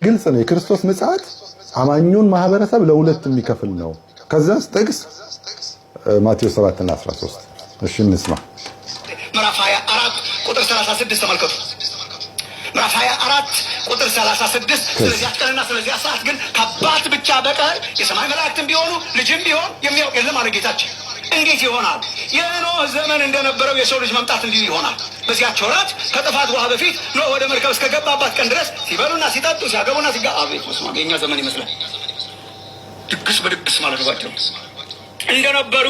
ግልጽ ነው። የክርስቶስ ምጽአት አማኙን ማህበረሰብ ለሁለት የሚከፍል ነው። ከዛስ ጥቅስ ማቴዎስ 7 እና 13 እሺ እንስማ። ምዕራፍ 24 ቁጥር 36 ተመልከቱ። ምዕራፍ 24 ቁጥር 36 ስለዚህ ቀንና ስለዚህ ሰዓት ግን ከአባት ብቻ በቀር የሰማይ መላእክትም ቢሆኑ ልጅም ቢሆን የሚያውቅ የለም አለ ጌታችን። እንዴት ይሆናል? የኖህ ዘመን እንደነበረው የሰው ልጅ መምጣት እንዲሁ ይሆናል። በዚያች ወራት ከጥፋት ውሃ በፊት ኖህ ወደ መርከብ እስከገባባት ቀን ድረስ ሲበሉና ሲጠጡ ሲያገቡና አቤት መስማ የኛ ዘመን ይመስላል። ድግስ በድግስ ማለት ነው እንደነበሩ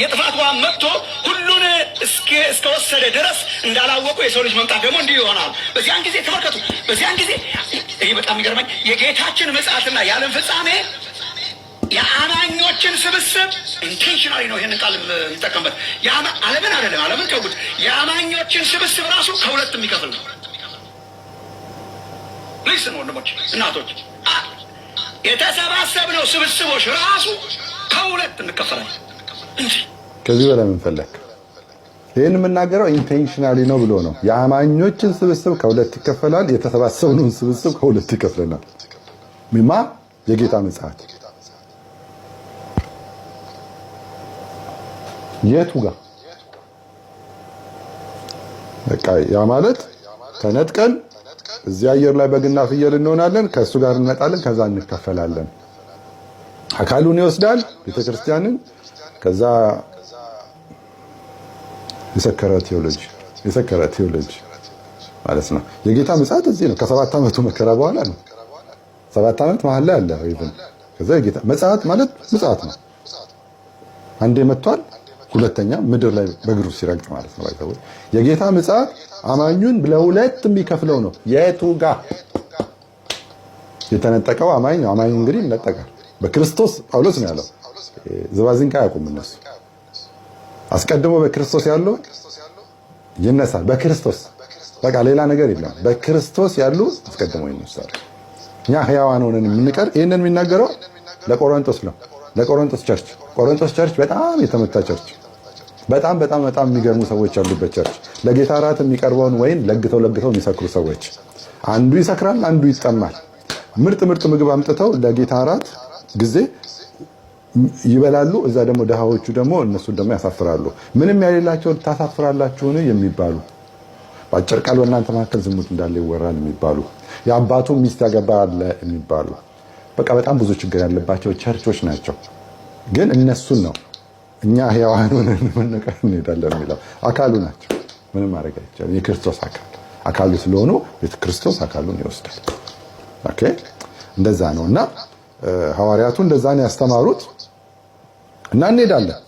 የጥፋት ውሃ መጥቶ ሁሉን እስከወሰደ ድረስ እንዳላወቁ የሰው ልጅ መምጣት ደግሞ እንዲሁ ይሆናል። በዚያን ጊዜ ተመልከቱ። በዚያን ጊዜ ይሄ በጣም የሚገርመኝ የጌታችን ምጽአትና የዓለም ፍጻሜ የአማኞችን ስብስብ ኢንቴንሽናሊ ነው ይሄንን ቃል የሚጠቀምበት። ዓለምን አይደለም፣ ዓለምን ተውት። የአማኞችን ስብስብ ራሱ ከሁለት የሚከፍል ነው። ልስን ወንድሞች፣ እናቶች፣ የተሰባሰብነው ስብስቦች ራሱ ከሁለት እንከፈላለን እንጂ ከዚህ በላይ ምን ፈለክ? ይሄን የምናገረው ኢንቴንሽናሊ ነው ብሎ ነው። የአማኞችን ስብስብ ከሁለት ይከፈላል፣ የተሰባሰብነውን ስብስብ ከሁለት ይከፍለናል። ሚማ የጌታ ምጽአት የቱ ጋር በቃ ያ ማለት ተነጥቀን እዚህ አየር ላይ በግና ፍየል እንሆናለን፣ ከእሱ ጋር እንመጣለን፣ ከዛ እንከፈላለን። አካሉን ይወስዳል ቤተክርስቲያንን። ከዛ የሰከረ ቴዎሎጂ ማለት ነው። የጌታ ምጽአት እዚህ ነው። ከ7 ዓመቱ መከራ በኋላ ነው። 7 ዓመት መሀል ላይ አለ ይብን። ከዛ የጌታ ምጽአት ማለት ምጽአት ነው። አንዴ መጥቷል፣ ሁለተኛ ምድር ላይ በእግሩ ሲረግጥ ማለት ነው። ባይተው የጌታ ምጽአት አማኙን ለሁለት የሚከፍለው ነው። የቱ ጋር የተነጠቀው አማኝ እንግዲህ ይነጠቃል። በክርስቶስ ጳውሎስ ነው ያለው። ዝባዝንካ ያቆም እነሱ አስቀድሞ በክርስቶስ ያለው ይነሳል። በክርስቶስ በቃ ሌላ ነገር የለም። በክርስቶስ ያሉ አስቀድሞ ይነሳል። እኛ ሕያዋን ሆነን የምንቀር ይሄንን የሚናገረው ለቆሮንቶስ ነው። ለቆሮንቶስ ቸርች በጣም የተመታ ቸርች፣ በጣም የሚገርሙ ሰዎች ያሉበት ቸርች። ለጌታ እራት የሚቀርበውን ወይን ለግተው የሚሰክሩ ሰዎች፣ አንዱ ይሰክራል፣ አንዱ ይጠማል። ምርጥ ምግብ አምጥተው ለጌታ እራት ጊዜ ይበላሉ። እዛ ደግሞ ደሃዎቹ ደግሞ እነሱን ደግሞ ያሳፍራሉ። ምንም ያሌላቸው ታሳፍራላችሁን የሚባሉ፣ በአጭር ቃል በእናንተ መካከል ዝሙት እንዳለ ይወራል የሚባሉ፣ የአባቱ ሚስት ያገባ አለ የሚባሉ፣ በቃ በጣም ብዙ ችግር ያለባቸው ቸርቾች ናቸው። ግን እነሱን ነው እኛ ሕያዋን ሆነን መነቀር እንሄዳለን የሚለው። አካሉ ናቸው። ምንም ማድረግ አይቻልም። የክርስቶስ አካሉ ስለሆኑ ክርስቶስ አካሉን ይወስዳል። ኦኬ እንደዛ ነውና ሐዋርያቱ እንደዛ ነው ያስተማሩት። እና እንሄዳለን።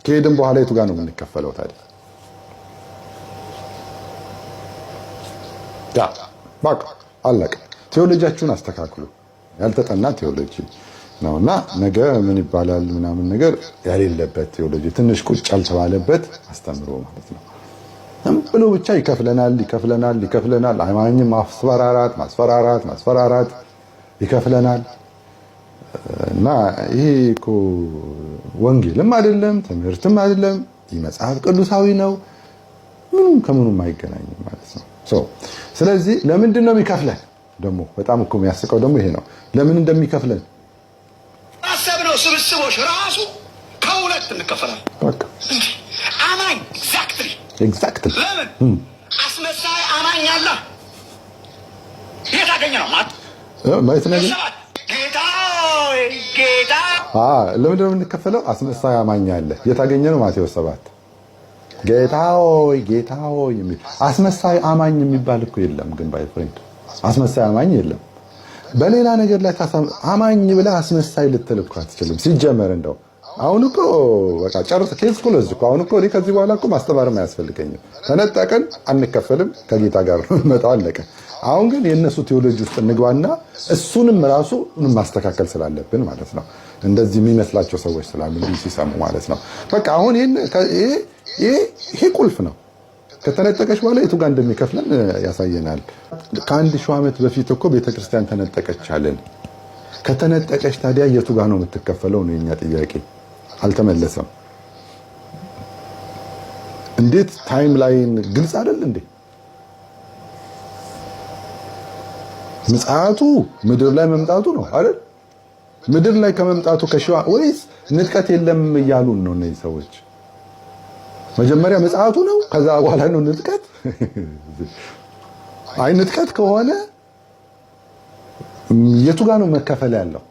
ከሄድን በኋላ የቱ ጋር ነው የምንከፈለው ታዲያ? በቃ አለቀ። ቴዎሎጂያችሁን አስተካክሉ። ያልተጠና ቴዎሎጂ ነውና ነገ ምን ይባላል ምናምን ነገር ያሌለበት ቴዎሎጂ፣ ትንሽ ቁጭ ያልተባለበት አስተምሮ ማለት ነው። ብሎ ብቻ ይከፍለናል። አማኝም ማስፈራራት ይከፍለናል። እና ይሄ እኮ ወንጌልም አይደለም ትምህርትም አይደለም፣ መጽሐፍ ቅዱሳዊ ነው። ምንም ከምኑም አይገናኝም ማለት ነው። ስለዚህ ለምንድን ነው የሚከፍለን? ደግሞ በጣም እኮ የሚያስቀው ደግሞ ይሄ ነው። ለምን እንደሚከፍለን አሰብነው። ስብስቦች ራሱ ከሁለት እንከፈላለን። በቃ አማኝ ኤግዛክትሊ ለምን አስመሳይ አማኝ አለ? የታገኘ ነው ማለት ነው። ጌታ ለምንድን ነው የምንከፈለው? አስመሳይ አማኝ አለ። የታገኘ ነው ማቴዎስ 7 ጌታ ሆይ የሚል አስመሳይ አማኝ የሚባል እኮ የለም። ግን ባይ ፍሬንድ አስመሳይ አማኝ የለም። በሌላ ነገር ላይ አማኝ ብለህ አስመሳይ ልትል እኮ አትችልም። ሲጀመር እንደው አሁን እኮ በቃ ጨርስ ኬዝ ክሎዝ እኮ። አሁን እኮ ከዚህ በኋላ እኮ ማስተማርም አያስፈልገኝም። ተነጠቀን አንከፈልም፣ ከጌታ ጋር መጣው አለቀ። አሁን ግን የነሱ ቴዎሎጂ ውስጥ እንግባና እሱንም ራሱ ማስተካከል ስላለብን ማለት ነው። እንደዚህ የሚመስላቸው ሰዎች ስላሉ እንዲህ ሲሰሙ ማለት ነው። በቃ አሁን ይሄ ቁልፍ ነው። ከተነጠቀች በኋላ የቱ ጋር እንደሚከፍለን ያሳየናል። ከ1000 ዓመት በፊት እኮ ቤተክርስቲያን ተነጠቀች አለን። ከተነጠቀች ታዲያ የቱ ጋር ነው የምትከፈለው ነው የኛ ጥያቄ። አልተመለሰም። እንዴት ታይም ላይን ግልጽ አይደል እንዴ? ምጽአቱ ምድር ላይ መምጣቱ ነው አይደል? ምድር ላይ ከመምጣቱ ከሺዋ ወይስ ንጥቀት የለም እያሉን ነው እነዚህ ሰዎች? መጀመሪያ ምጽአቱ ነው ከዛ በኋላ ነው ንጥቀት? አይ ንጥቀት ከሆነ የቱ ጋር ነው መከፈል ያለው?